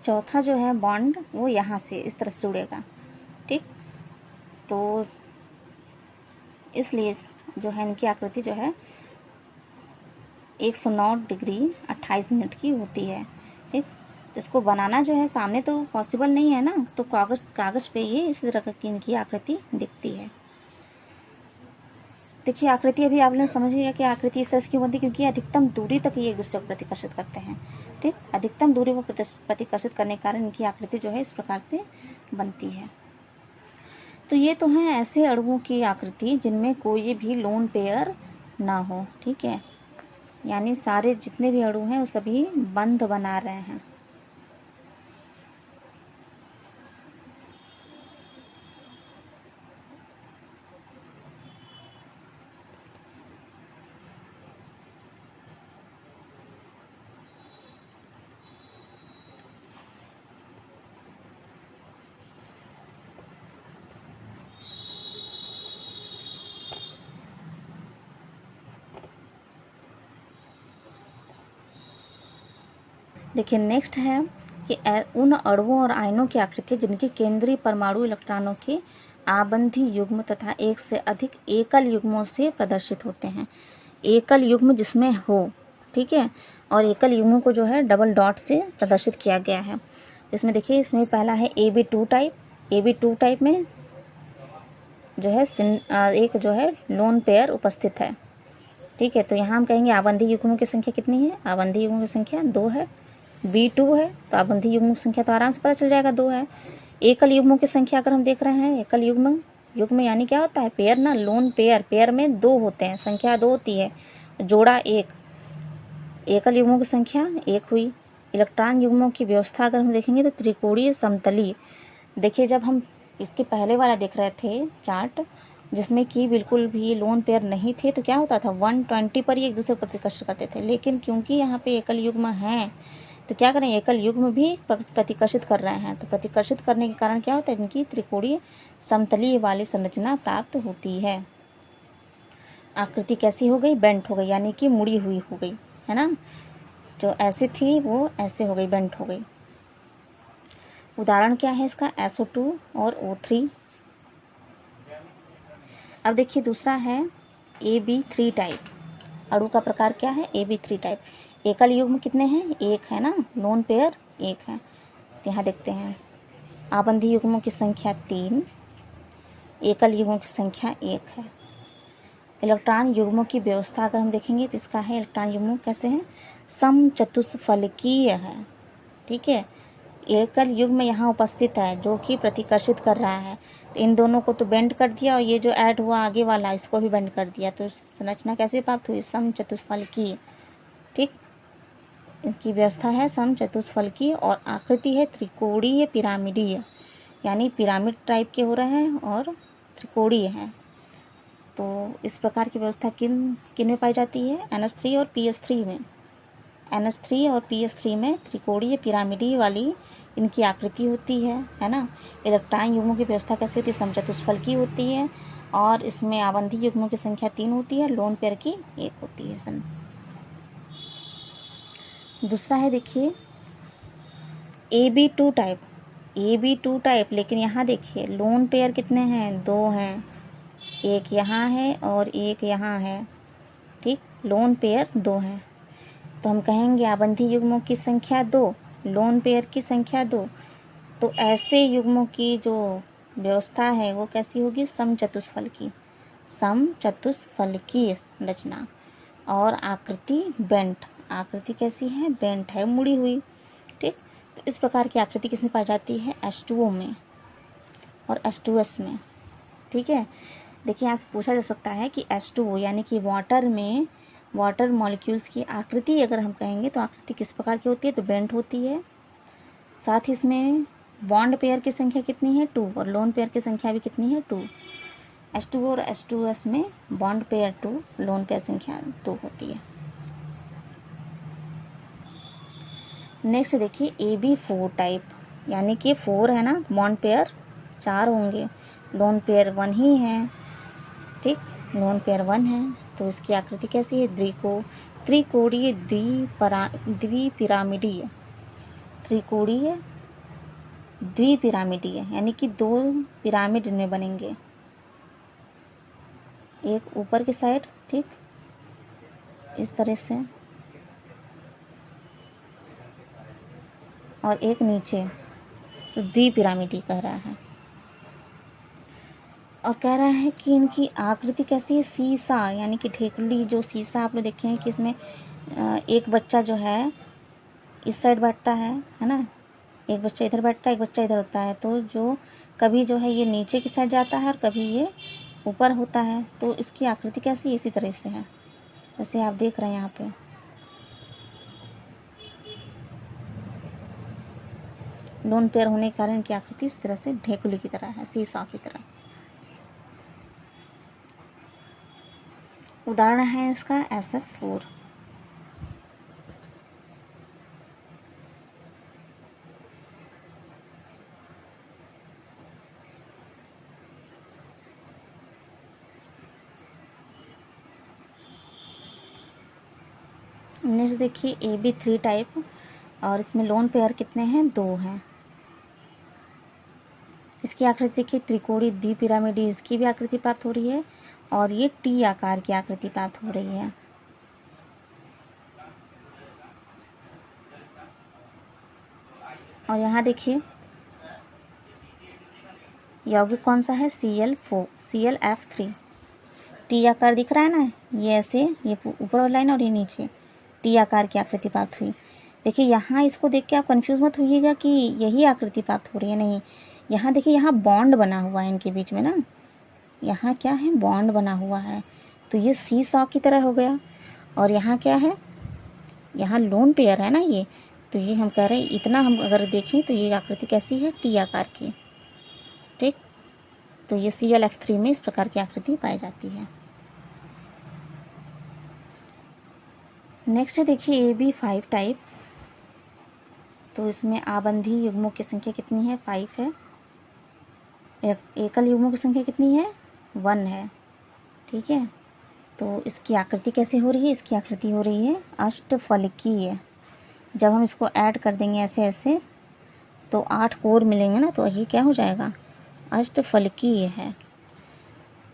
चौथा जो है बॉन्ड वो यहाँ से इस तरह से जुड़ेगा, ठीक। तो इसलिए जो है इनकी आकृति जो है 109 डिग्री 28 मिनट की होती है, ठीक। इसको बनाना जो है सामने तो पॉसिबल नहीं है ना, तो कागज़ पे ये इस तरह की इनकी आकृति दिखती है। देखिए आकृति अभी आपने समझ लिया कि आकृति इस तरह से क्यों बनती है, क्योंकि अधिकतम दूरी तक ये एक दूसरे को प्रतिकर्षित करते हैं, ठीक। अधिकतम दूरी को प्रतिकर्षित करने के कारण इनकी आकृति जो है इस प्रकार से बनती है। तो ये तो हैं ऐसे अणुओं की आकृति जिनमें कोई भी लोन पेयर ना हो, ठीक है, यानी सारे जितने भी अणु हैं वो सभी बंध बना रहे हैं। देखिए नेक्स्ट है कि उन अणुओं और आयनों की आकृति जिनके केंद्रीय परमाणु इलेक्ट्रॉनों के आबंधी युग्म तथा एक से अधिक एकल युग्मों से प्रदर्शित होते हैं। एकल युग्म जिसमें हो, ठीक है, और एकल युग्मों को जो है डबल डॉट से प्रदर्शित किया गया है। इसमें देखिए, इसमें पहला है AB2 टाइप। AB2 टाइप में जो है एक जो है लोन पेयर उपस्थित है, ठीक है। तो यहाँ हम कहेंगे आबंधी युग्मों की संख्या कितनी है, आबंधी युग्मों की संख्या 2 है। B2 है तो आबंधी युग्मों की संख्या तो आराम से पता चल जाएगा, 2 है। एकल युग्मों की संख्या अगर हम देख रहे हैं, एकल युग्म यानी क्या होता है, पेयर ना, लोन पेयर में 2 होते हैं, संख्या 2 होती है, जोड़ा 1। एकल युग्मों की संख्या 1 हुई। इलेक्ट्रॉन युग्मों की व्यवस्था अगर हम देखेंगे तो त्रिकोणीय समतली। देखिए जब हम इसके पहले वाला देख रहे थे चार्ट, जिसमें कि बिल्कुल भी लोन पेयर नहीं थे, तो क्या होता था, 120 पर ही एक दूसरे को प्रतिकर्षित करते थे। लेकिन क्योंकि यहाँ पे एकल युग्म हैं, तो क्या करें, एकल युग्म भी प्रतिकर्षित कर रहे हैं, तो प्रतिकर्षित करने के कारण क्या होता है, इनकी त्रिकोणीय समतलीय वाली संरचना प्राप्त होती है। आकृति कैसी हो गई, बेंट हो गई, यानी कि मुड़ी हुई हो गई, है ना। जो ऐसे थी वो ऐसे हो गई, बेंट हो गई। उदाहरण क्या है इसका, SO2 और O3। अब देखिए दूसरा है AB3 टाइप। अणु का प्रकार क्या है, AB3 टाइप। एकल युग्म कितने हैं, 1 है ना, लोन पेयर 1 है। तो यहाँ देखते हैं आबंधी युग्मों की संख्या 3, एकल युग्मों की संख्या 1 है। इलेक्ट्रॉन युग्मों की व्यवस्था अगर हम देखेंगे तो इसका है, इलेक्ट्रॉन युग्म कैसे हैं, समचतुष्फलकीय है, ठीक है। एकल युग्म यहाँ उपस्थित है जो कि प्रतिकर्षित कर रहा है, तो इन दोनों को तो बेंड कर दिया, और ये जो ऐड हुआ आगे वाला इसको भी बेंड कर दिया, तो संरचना कैसे प्राप्त हुई, समचतुष्फलकीय, ठीक। इसकी व्यवस्था है समचतुष्फलकीय और आकृति है त्रिकोणीय पिरामिडीय, यानी पिरामिड टाइप के हो रहे हैं और त्रिकोणीय हैं। तो इस प्रकार की व्यवस्था किन में पाई जाती है, NH3 और PS3 में। NH3 और PS3 में त्रिकोणीय पिरामिडी वाली इनकी आकृति होती है ना। इलेक्ट्रॉन युग्मों की व्यवस्था कैसी होती है, समचतुष्फलकी होती है, और इसमें आबंधी युग्मों की संख्या 3 होती है, लोन पेयर की 1 होती है। दूसरा है देखिए AB2 टाइप, AB2 टाइप, लेकिन यहाँ देखिए लोन पेयर कितने हैं, 2 हैं, एक यहाँ है और एक यहाँ है, ठीक, लोन पेयर 2 हैं। तो हम कहेंगे आबंधी युग्मों की संख्या 2, लोन पेयर की संख्या 2। तो ऐसे युग्मों की जो व्यवस्था है वो कैसी होगी, समचतुष्फलकी, समचतुष्फलकी रचना। और आकृति बेंट, आकृति कैसी है, बेंट है, मुड़ी हुई, ठीक। तो इस प्रकार की आकृति किसमें पाई जाती है, H2O में और H2S में, ठीक है। देखिए यहाँ से पूछा जा सकता है कि H2O यानी कि वाटर में, वाटर मॉलिक्यूल्स की आकृति अगर हम कहेंगे तो आकृति किस प्रकार की होती है, तो बेंट होती है। साथ ही इसमें बॉन्ड पेयर की संख्या कितनी है, 2, और लोन पेयर की संख्या भी कितनी है, 2। H2O और H2S में बॉन्ड पेयर 2, लोन पेयर संख्या 2 होती है। नेक्स्ट देखिए AB4 टाइप, यानी कि 4 है ना, बॉन्ड पेयर 4 होंगे, लोन पेयर 1 ही है, ठीक, लोन पेयर 1 है। तो इसकी आकृति कैसी है, त्रिकोणीय द्विपिरामिडीय, त्रिकोणीय द्विपिरामिडीय, यानी कि 2 पिरामिड में बनेंगे, एक ऊपर की साइड, ठीक, इस तरह से, और एक नीचे, तो द्विपिरामिडी कह रहा है। और कह रहा है कि इनकी आकृति कैसी है, सीसा, यानी कि ढेकुली, जो सीसा आप लोग देखे हैं कि इसमें एक बच्चा जो है इस साइड बैठता है ना, एक बच्चा इधर बैठता है, एक बच्चा इधर होता है। तो जो कभी जो है ये नीचे की साइड जाता है और कभी ये ऊपर होता है। तो इसकी आकृति कैसी इसी तरह से है, जैसे आप देख रहे हैं यहाँ पे। लोन पेयर होने के कारण इनकी आकृति इस तरह से ढेकुली की तरह है, सीसा की तरह। उदाहरण है इसका SF4। नेक्स्ट देखिए AB3 टाइप, और इसमें लोन पेयर कितने हैं, 2 हैं। इसकी आकृति देखिए त्रिकोणीय द्विपिरामिडी, इसकी भी आकृति प्राप्त हो रही है, और ये T आकार की आकृति प्राप्त हो रही है। और यहाँ देखिए यौगिक कौन सा है, ClF3, T आकार दिख रहा है ना, ये ऐसे, ये ऊपर वाला लाइन और ये नीचे, T आकार की आकृति प्राप्त हुई। देखिए यहाँ इसको देख के आप कंफ्यूज मत होइएगा कि यही आकृति प्राप्त हो रही है, नहीं। यहाँ देखिए यहाँ बॉन्ड बना हुआ है इनके बीच में ना, यहाँ क्या है, बॉन्ड बना हुआ है, तो ये सीसॉ की तरह हो गया। और यहाँ क्या है, यहाँ लोन पेयर है ना ये, तो ये हम कह रहे हैं, इतना हम अगर देखें तो ये आकृति कैसी है, T आकार की, ठीक। तो ये ClF3 में इस प्रकार की आकृति पाई जाती है। नेक्स्ट देखिए AB5 टाइप, तो इसमें आबंधी युग्मों की संख्या कितनी है, 5 है। एकल युग्मों की संख्या कितनी है, 1 है, ठीक है। तो इसकी आकृति कैसे हो रही है, इसकी आकृति हो रही है अष्टफलकीय। जब हम इसको ऐड कर देंगे ऐसे ऐसे तो 8 कोर मिलेंगे ना, तो ये क्या हो जाएगा, अष्टफलकीय है।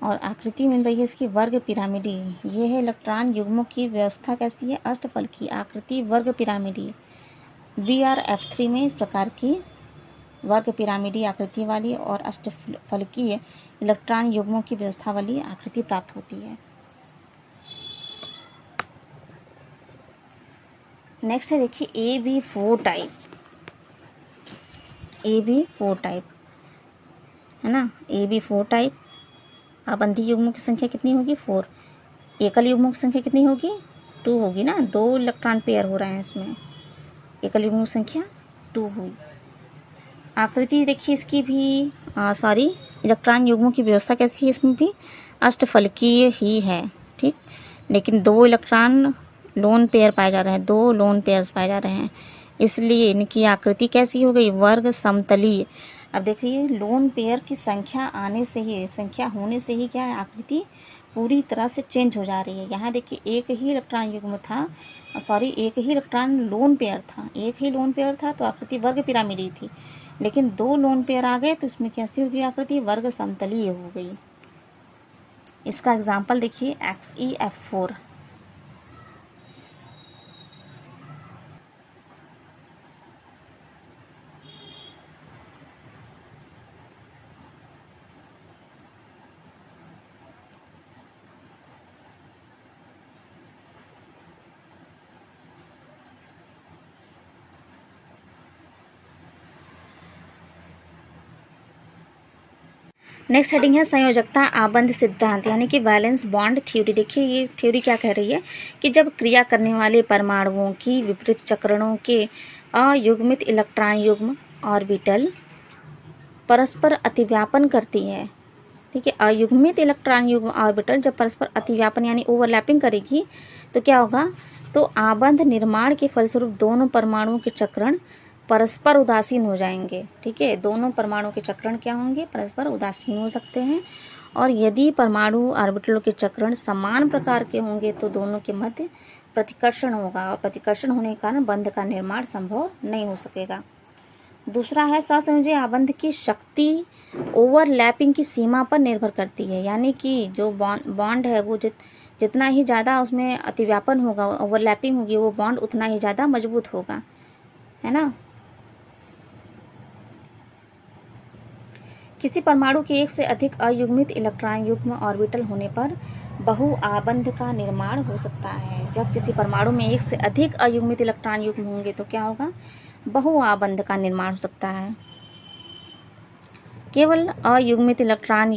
और आकृति मिल रही है इसकी वर्ग पिरामिडी, ये है इलेक्ट्रॉन युग्मों की व्यवस्था कैसी है, अष्टफलकीय, आकृति वर्ग पिरामिडी। BrF3 में इस प्रकार की वर्ग पिरामिडी आकृति वाली और अष्टफलकीय इलेक्ट्रॉन युग्मों की व्यवस्था वाली आकृति प्राप्त होती है। नेक्स्ट है देखिए AB4 टाइप, AB4 टाइप है ना, AB4 टाइप, आबंधी युग्मों की संख्या कितनी होगी, 4। एकल युग्मों की संख्या कितनी होगी, 2 होगी ना, 2 इलेक्ट्रॉन पेयर हो रहे हैं इसमें, एकल युग्मों की संख्या 2 हुई। आकृति देखिए इसकी भी इलेक्ट्रॉन युग्मों की व्यवस्था कैसी है, इसमें भी अष्टफलकीय ही है, ठीक। लेकिन 2 इलेक्ट्रॉन लोन पेयर पाए जा रहे हैं, 2 लोन पेयर्स पाए जा रहे हैं। इसलिए इनकी आकृति कैसी हो गई, वर्ग समतलीय। अब देखिए लोन पेयर की संख्या होने से ही क्या है, आकृति पूरी तरह से चेंज हो जा रही है। यहाँ देखिए एक ही इलेक्ट्रॉन युग्म था, एक ही इलेक्ट्रॉन लोन पेयर था, तो आकृति वर्ग पिरामिडीय थी। लेकिन 2 लोन पेयर आ गए तो इसमें कैसी हो गई आकृति, वर्ग समतलीय हो गई। इसका एग्जाम्पल देखिए XeF4। नेक्स्ट हेडिंग है संयोजकता आबंध सिद्धांत, यानी कि वैलेंस बॉन्ड थ्योरी। देखिए ये थ्योरी क्या कह रही है कि जब क्रिया करने वाले परमाणुओं की विपरीत चक्रणों के अयुग्मित इलेक्ट्रॉन युग्म ऑर्बिटल परस्पर अतिव्यापन करती है, ठीक है, अयुग्मित इलेक्ट्रॉन युग्म ऑर्बिटल जब परस्पर अतिव्यापन यानी ओवरलैपिंग करेगी तो क्या होगा, तो आबंध निर्माण के फलस्वरूप दोनों परमाणुओं के चक्रण परस्पर उदासीन हो जाएंगे। ठीक है, दोनों परमाणु के चक्रण क्या होंगे, परस्पर उदासीन हो सकते हैं। और यदि परमाणु ऑर्बिटलों के चक्रण समान प्रकार के होंगे तो दोनों के मध्य प्रतिकर्षण होगा, और प्रतिकर्षण होने के कारण बंध का निर्माण संभव नहीं हो सकेगा। दूसरा है सहसंयोजी आबंध की शक्ति ओवरलैपिंग की सीमा पर निर्भर करती है, यानी कि जो बॉन्ड है वो जितना ही ज़्यादा उसमें अतिव्यापन होगा, ओवरलैपिंग होगी, वो बॉन्ड उतना ही ज़्यादा मजबूत होगा, है ना। किसी परमाणु के एक से अधिक अयुग्मित इलेक्ट्रॉन युग्म ऑर्बिटल होने पर बहु आबंध का निर्माण हो सकता है। जब किसी परमाणु में एक से अधिक अयुग्मित इलेक्ट्रॉन युग्म होंगे तो क्या होगा, बहु आबंध का निर्माण हो सकता है। केवल अयुग्मित इलेक्ट्रॉन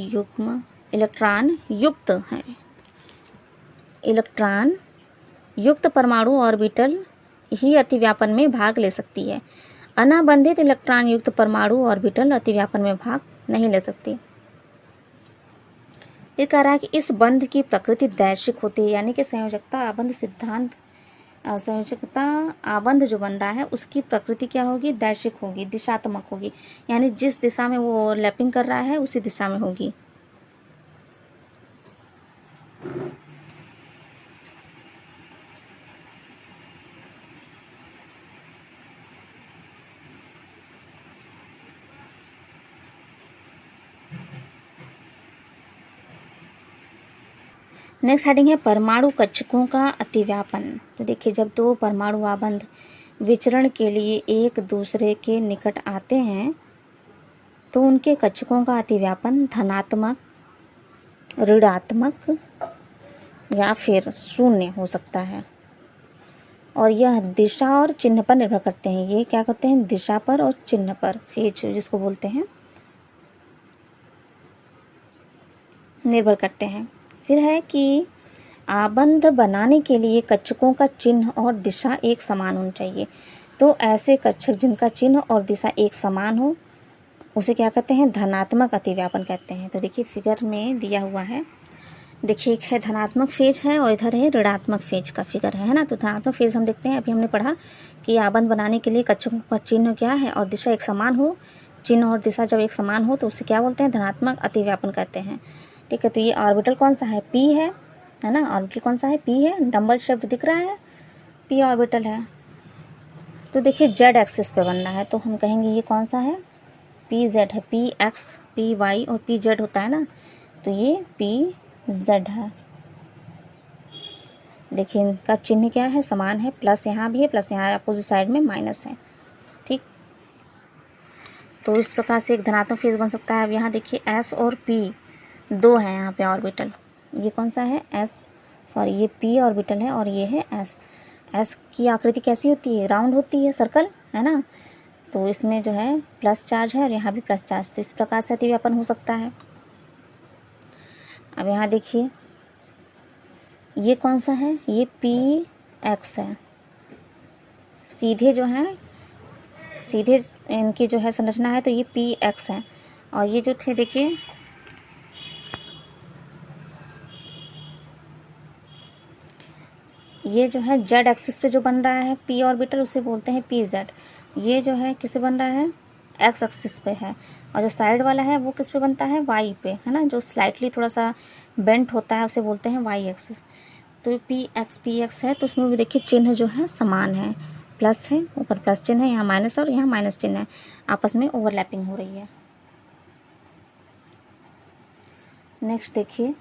युक्त परमाणु ऑर्बिटल ही अतिव्यापन में भाग ले सकती है। अनाबंधित इलेक्ट्रॉन युक्त परमाणु ऑर्बिटल अतिव्यापन में भाग नहीं ले सकती। ये कह रहा है कि इस बंध की प्रकृति दैशिक होती है, यानी कि संयोजकता आबंध जो बन रहा है उसकी प्रकृति क्या होगी, दैशिक होगी, दिशात्मक होगी, यानी जिस दिशा में वो ओवरलैपिंग कर रहा है उसी दिशा में होगी। नेक्स्ट हेडिंग है परमाणु कक्षकों का अतिव्यापन। तो देखिए जब दो परमाणु आबंध विचरण के लिए एक दूसरे के निकट आते हैं तो उनके कक्षकों का अतिव्यापन धनात्मक, ऋणात्मक या फिर शून्य हो सकता है, और यह दिशा और चिन्ह पर निर्भर करते हैं। ये क्या करते हैं, दिशा पर और चिन्ह पर, फेज जिसको बोलते हैं, निर्भर करते हैं। फिर है कि आबंध बनाने के लिए कक्षकों का चिन्ह और दिशा एक समान होनी चाहिए। तो ऐसे कक्षक जिनका चिन्ह और दिशा एक समान हो उसे क्या कहते हैं, धनात्मक अतिव्यापन कहते हैं। तो देखिए फिगर में दिया हुआ है, देखिए एक है धनात्मक फेज है और इधर है ऋणात्मक फेज का फिगर है ना। तो धनात्मक फेज हम देखते हैं, अभी हमने पढ़ा कि आबंध बनाने के लिए कक्षकों का चिन्ह क्या है और दिशा एक समान हो, चिन्ह और दिशा जब एक समान हो तो उसे क्या बोलते हैं, धनात्मक अतिव्यापन कहते हैं। ठीक है, तो ये ऑर्बिटल कौन सा है, पी है ना, ऑर्बिटल कौन सा है, पी है, डबल शब्द दिख रहा है, पी ऑर्बिटल है। तो देखिए जेड एक्सिस पे बन रहा है तो हम कहेंगे ये कौन सा है, पी जेड है, पी एक्स, पी वाई और पी जेड होता है ना, तो ये पी जेड है। देखिए इनका चिन्ह क्या है, समान है, प्लस यहाँ भी है, प्लस यहाँ अपोजिट साइड में माइनस है। ठीक, तो इस प्रकार से एक धनात्मक फेज बन सकता है। अब यहाँ देखिए एस और पी दो हैं यहाँ पे ऑर्बिटल, ये कौन सा है, ये पी ऑर्बिटल है और ये है एस। एस की आकृति कैसी होती है, राउंड होती है, सर्कल है ना, तो इसमें जो है प्लस चार्ज है और यहाँ भी प्लस चार्ज, तो इस प्रकार से अतिव्यापन हो सकता है। अब यहाँ देखिए ये कौन सा है, ये पी एक्स है, सीधे जो है, सीधे इनकी जो है संरचना है तो ये पी एक्स है, और ये जो थे देखिए ये जो है जेड एक्सिस पे जो बन रहा है पी ऑर्बिटल उसे बोलते हैं पी जेड। ये जो है किस पे बन रहा है, एक्स एक्सिस पे है। और जो साइड वाला है वो किस पे बनता है, वाई पे, है ना। जो स्लाइटली थोड़ा सा बेंट होता है उसे बोलते हैं वाई एक्सिस। तो पी एक्स है, तो उसमें भी देखिए चिन्ह जो है समान है, प्लस है, ऊपर प्लस चिन्ह है, यहाँ माइनस और यहाँ माइनस चिन्ह है, आपस में ओवरलैपिंग हो रही है। नेक्स्ट देखिए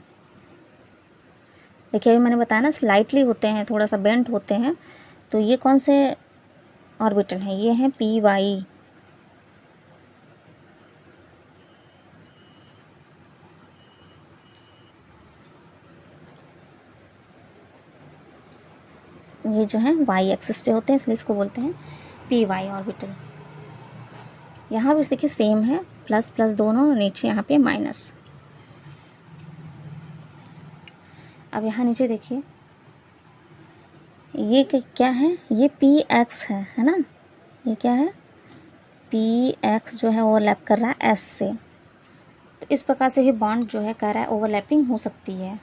अभी मैंने बताया ना स्लाइटली होते हैं, थोड़ा सा बेंट होते हैं, तो ये कौन से ऑर्बिटल हैं, ये हैं पी वाई। ये जो है वाई एक्सिस पे होते हैं, इसलिए इसको बोलते हैं पी वाई ऑर्बिटल। यहाँ भी देखिए सेम है, प्लस प्लस दोनों, नीचे यहाँ पे माइनस। अब यहाँ नीचे देखिए ये क्या है, ये पी एक्स है ना। ये क्या है, पी एक्स जो है ओवरलैप कर रहा है एस से। तो इस प्रकार से भी बॉन्ड जो है कह रहा है ओवरलैपिंग हो सकती है।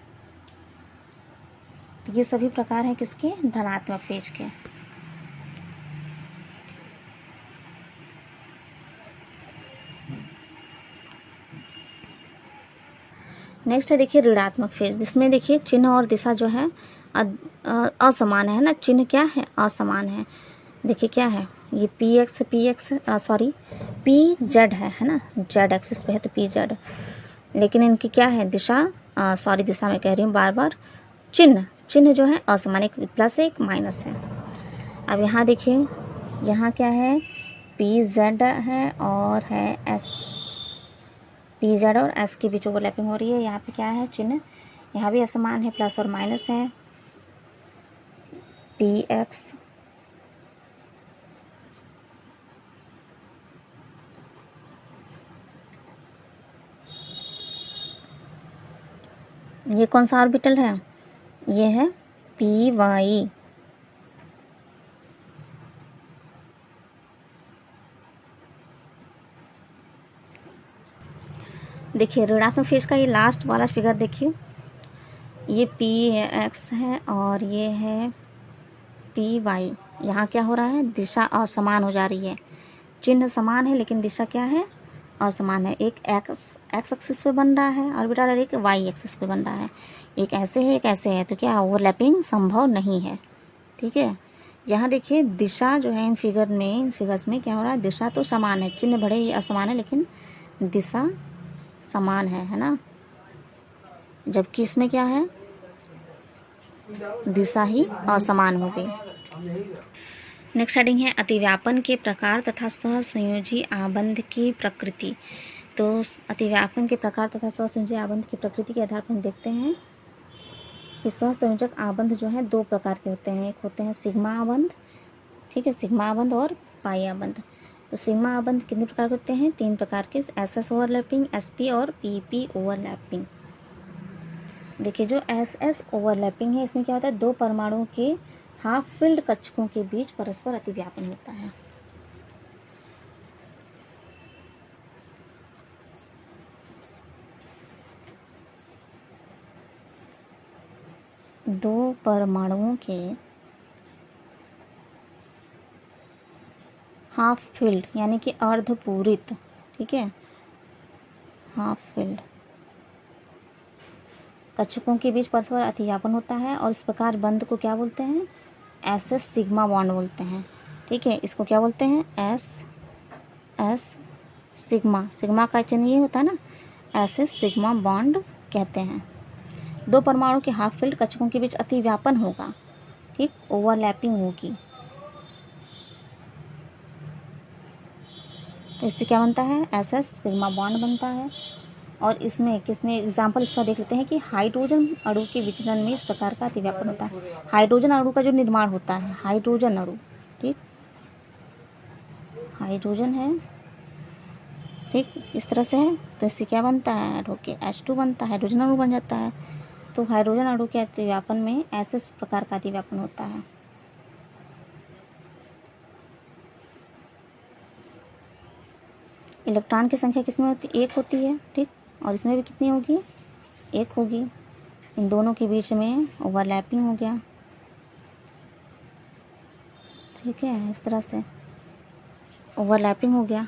तो ये सभी प्रकार हैं किसके, धनात्मक फेज के। नेक्स्ट है देखिए ऋणात्मक फेज, जिसमें देखिए चिन्ह और दिशा जो है असमान है ना। चिन्ह क्या है, असमान है। देखिए क्या है, ये पी जेड है ना, जेड एक्सिस पे है तो पी जेड। लेकिन इनकी क्या है दिशा, दिशा में कह रही हूँ बार बार, चिन्ह जो है असमान, एक प्लस एक माइनस है। अब यहाँ देखिए यहाँ क्या है, पी जेड है और है एस। पी जेड और एस के बीच ओवरलैपिंग हो रही है। यहाँ पे क्या है चिन्ह, यहाँ भी असमान है, प्लस और माइनस है। पी एक्स ये कौन सा ऑर्बिटल है, ये है पी वाई। देखिए ऋणात्मक फेज का ये लास्ट वाला फिगर देखिए, ये पी एक्स है और ये है पी वाई। यहाँ क्या हो रहा है, दिशा असमान हो जा रही है। चिन्ह समान है लेकिन दिशा क्या है, असमान है। एक एक्स एक्सिस पे बन रहा है ऑर्बिटल और एक वाई एक्सिस पे बन रहा है। एक ऐसे है एक ऐसे है, तो क्या ओवरलैपिंग संभव नहीं है। ठीक है, यहाँ देखिए दिशा जो है इन फिगर्स में क्या हो रहा है, दिशा तो समान है, चिन्ह भले ही असमान है लेकिन दिशा समान है ना। जबकि इसमें क्या है, दिशा ही असमान हो गई। नेक्स्ट हेडिंग है अतिव्यापन के प्रकार तथा सहसंयोजी आबंध की प्रकृति। तो अतिव्यापन के प्रकार तथा सहसंयोजी आबंध की प्रकृति के आधार पर हम देखते हैं कि सहसंयोजक आबंध जो है दो प्रकार के होते हैं। एक होते हैं सिग्मा आबंध, ठीक है, सिग्मा आबंध और पाई आबंध। तो सिग्मा आबंध कितने प्रकार के होते हैं, तीन प्रकार के, एसएस ओवरलैपिंग, एसपी और पीपी ओवरलैपिंग। देखिए जो एसएस ओवरलैपिंग है इसमें क्या होता है, दो परमाणुओं के हाफ फिल्ड कक्षकों के बीच परस्पर अतिव्यापन होता है। दो परमाणुओं के हाफ फिल्ड यानी कि अर्धपूरित, ठीक है, हाफ फिल्ड कक्षकों के बीच परस्पर अतिव्यापन होता है और इस प्रकार बंध को क्या बोलते हैं, एसएस सिग्मा बॉन्ड बोलते हैं। ठीक है, इसको क्या बोलते हैं, एस सिग्मा का चिन्ह ये होता है ना, एसएस सिग्मा बॉन्ड कहते हैं। दो परमाणु के हाफ फिल्ड कक्षकों के बीच अतिव्यापन होगा, ठीक, ओवरलैपिंग होगी। तो इससे क्या बनता है, एसएस सिग्मा बॉन्ड बनता है। और इसमें किसमें एग्जाम्पल इसका देख लेते हैं कि हाइड्रोजन अणु के विचलन में इस प्रकार का अतिव्यापन होता है। हाइड्रोजन अणु का जो निर्माण होता है, हाइड्रोजन अणु, ठीक, हाइड्रोजन है, ठीक, इस तरह से है। तो इससे क्या बनता है, H2 बनता है, हाइड्रोजन अणु बन जाता है। तो हाइड्रोजन अणु के अतिव्यापन में ऐसे प्रकार का अतिव्यापन होता है। इलेक्ट्रॉन की संख्या किसमें होती है, एक होती है, ठीक, और इसमें भी कितनी होगी, एक होगी। इन दोनों के बीच में ओवरलैपिंग हो गया। ठीक है, इस तरह से ओवरलैपिंग हो गया।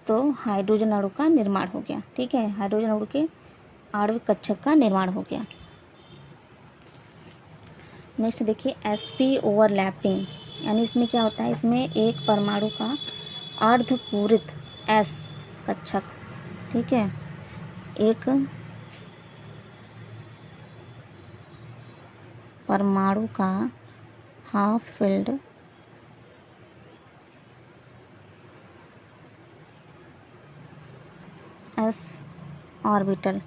तो हाइड्रोजन अणु का निर्माण हो गया। ठीक है, हाइड्रोजन अणु के आणविक कक्षक का निर्माण हो गया। नेक्स्ट देखिए sp ओवरलैपिंग, यानी इसमें क्या होता है, इसमें एक परमाणु का अर्धपूरित s कक्षक, ठीक है, एक परमाणु का हाफ फिल्ड s ऑर्बिटल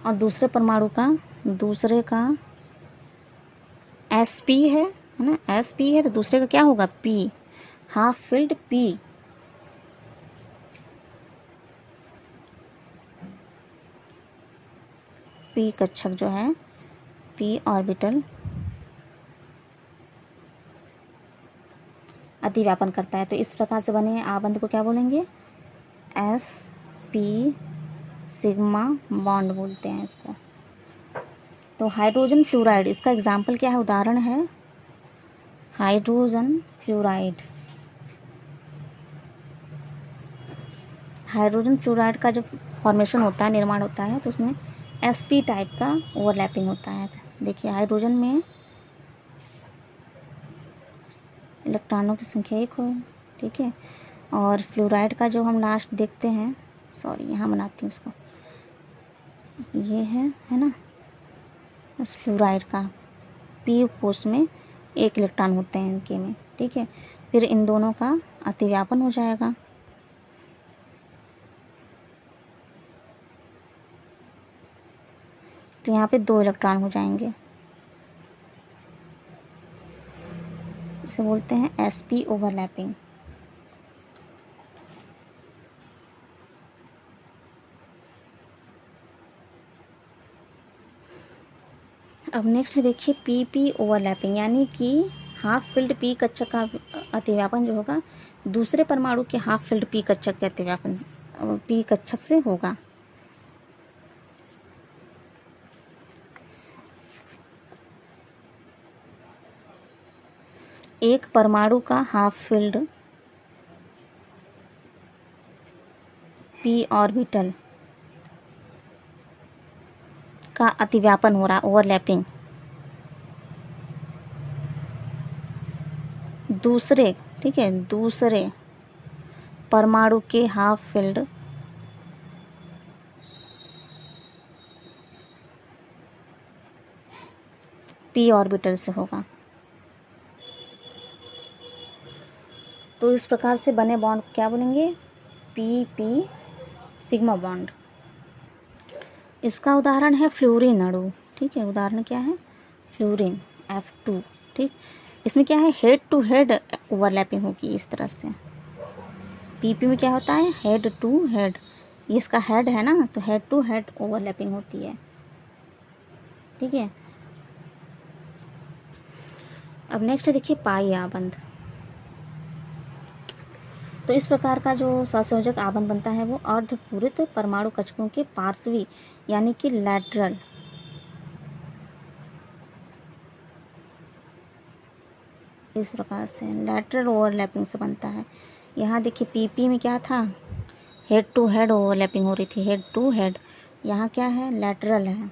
और दूसरे परमाणु का, दूसरे का sp है ना, sp है तो दूसरे का क्या होगा, p, half filled p, p कक्षक जो है, p ऑर्बिटल अतिव्यापन करता है। तो इस प्रकार से बने आबंध को क्या बोलेंगे, sp सिग्मा बॉन्ड बोलते हैं इसको। तो हाइड्रोजन फ्लोराइड, इसका एग्जाम्पल क्या है, उदाहरण है हाइड्रोजन फ्लोराइड। हाइड्रोजन फ्लोराइड का जो फॉर्मेशन होता है, निर्माण होता है, तो उसमें sp टाइप का ओवरलैपिंग होता है। देखिए हाइड्रोजन में इलेक्ट्रॉनों की संख्या 1 हो, ठीक है, और फ्लोराइड का जो हम लास्ट देखते हैं, सॉरी यहाँ बनाती हूँ उसको, ये है ना, उस फ्लोराइड का p कोष में 1 इलेक्ट्रॉन होते हैं इनके में, ठीक है, फिर इन दोनों का अतिव्यापन हो जाएगा। तो यहाँ पे 2 इलेक्ट्रॉन हो जाएंगे, इसे बोलते हैं sp ओवरलैपिंग। अब नेक्स्ट देखिए pp ओवरलैपिंग, यानी कि हाफ फिल्ड p कक्षक का अतिव्यापन जो होगा दूसरे परमाणु के हाफ फिल्ड p कक्षक के अतिव्यापन p कक्षक से होगा। एक परमाणु का हाफ फिल्ड p ऑर्बिटल का अतिव्यापन हो रहा, ओवरलैपिंग, दूसरे, ठीक है, दूसरे परमाणु के हाफ फिल्ड p ऑर्बिटल से होगा। तो इस प्रकार से बने बॉन्ड को क्या बोलेंगे, pp सिग्मा बॉन्ड। इसका उदाहरण है फ्लोरीन अणु, ठीक है, उदाहरण क्या है, फ्लोरीन F2, ठीक, इसमें क्या है, हेड टू हेड ओवरलैपिंग होगी इस तरह से। pp में क्या होता है, हेड टू हेड, ये इसका हेड है ना, तो हेड टू हेड ओवरलैपिंग होती है, ठीक है। अब नेक्स्ट देखिए पाई आबंध। तो इस प्रकार का जो सहसंयोजक आबंध बनता है वो अर्धपूरित परमाणु कक्षकों के पार्श्वी यानी कि लैटरल, इस प्रकार से लैटरल ओवरलैपिंग से बनता है। यहाँ देखिए पीपी में क्या था, हेड टू हेड ओवरलैपिंग हो रही थी, हेड टू हेड, यहाँ क्या है, लैटरल है,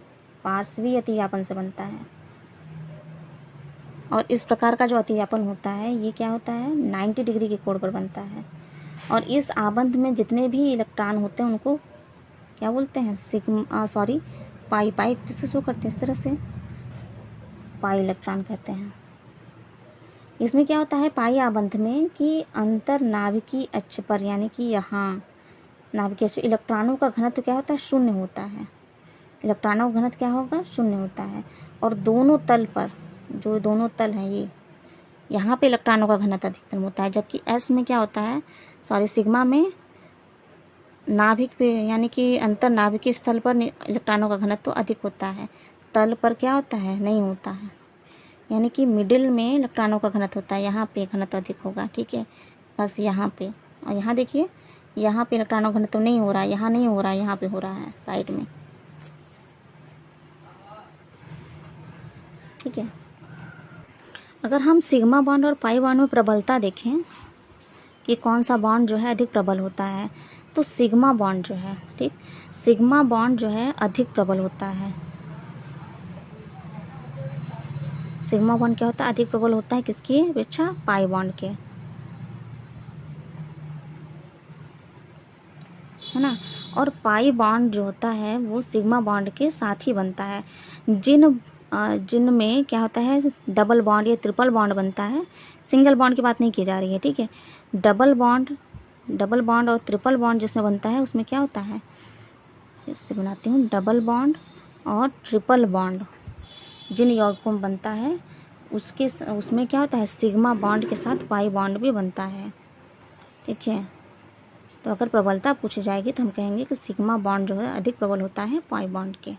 पार्श्वी अतिव्यापन से बनता है। और इस प्रकार का जो अतिव्यापन होता है ये क्या होता है, 90 डिग्री के कोण पर बनता है। और इस आबंध में जितने भी इलेक्ट्रॉन होते हैं उनको क्या बोलते हैं, सिग्मा, सॉरी पाई, पाई किससे शो करते हैं, इस तरह से पाई इलेक्ट्रॉन कहते हैं। इसमें क्या होता है पाई आबंध में कि अंतर नाभिकीय अक्ष पर, यानी कि यहाँ नाभिकीय अक्ष, इलेक्ट्रॉनों का घनत्व क्या होता है, शून्य होता है, इलेक्ट्रॉनों का घनत्व क्या होगा, शून्य होता है। और दोनों तल पर, जो दोनों तल हैं ये, यहाँ पे इलेक्ट्रॉनों का घनत्व अधिकतम होता है, जबकि एस में क्या होता है, सॉरी सिग्मा में नाभिक पे, यानी कि अंतर नाभिकीय स्थल पर इलेक्ट्रॉनों का घनत्व अधिक होता है, तल पर क्या होता है, नहीं होता है। यानी कि मिडिल में इलेक्ट्रॉनों का घनत्व होता है, यहाँ पे घनत्व अधिक होगा, ठीक है, बस यहाँ पे। और यहाँ देखिए, यहाँ पे इलेक्ट्रॉनों का घनत्व नहीं हो रहा है, यहाँ नहीं हो रहा है, यहाँ पे हो रहा है साइड में, ठीक है। अगर हम सिग्मा बॉन्ड और पाई बॉन्ड में प्रबलता देखें कि कौन सा बॉन्ड जो है अधिक प्रबल होता है, तो सिग्मा बॉन्ड जो है, ठीक, सिग्मा बॉन्ड जो है अधिक प्रबल होता है। सिग्मा बॉन्ड क्या होता है, अधिक प्रबल होता है किसकी अपेक्षा, पाई बॉन्ड के, है ना। और पाई बॉन्ड जो होता है वो सिग्मा बॉन्ड के साथ ही बनता है। जिनमें क्या होता है, डबल बॉन्ड या ट्रिपल बॉन्ड बनता है, सिंगल बॉन्ड की बात नहीं की जा रही है, ठीक है। डबल बॉन्ड और ट्रिपल बॉन्ड जिसमें बनता है उसमें क्या होता है, इससे बनाती हूँ, डबल बॉन्ड और ट्रिपल बॉन्ड जिन यौगिकों में बनता है उसमें क्या होता है, सिग्मा बॉन्ड के साथ पाई बॉन्ड भी बनता है, ठीक है। तो अगर प्रबलता पूछी जाएगी तो हम कहेंगे कि सिग्मा बॉन्ड जो है अधिक प्रबल होता है पाई बॉन्ड के।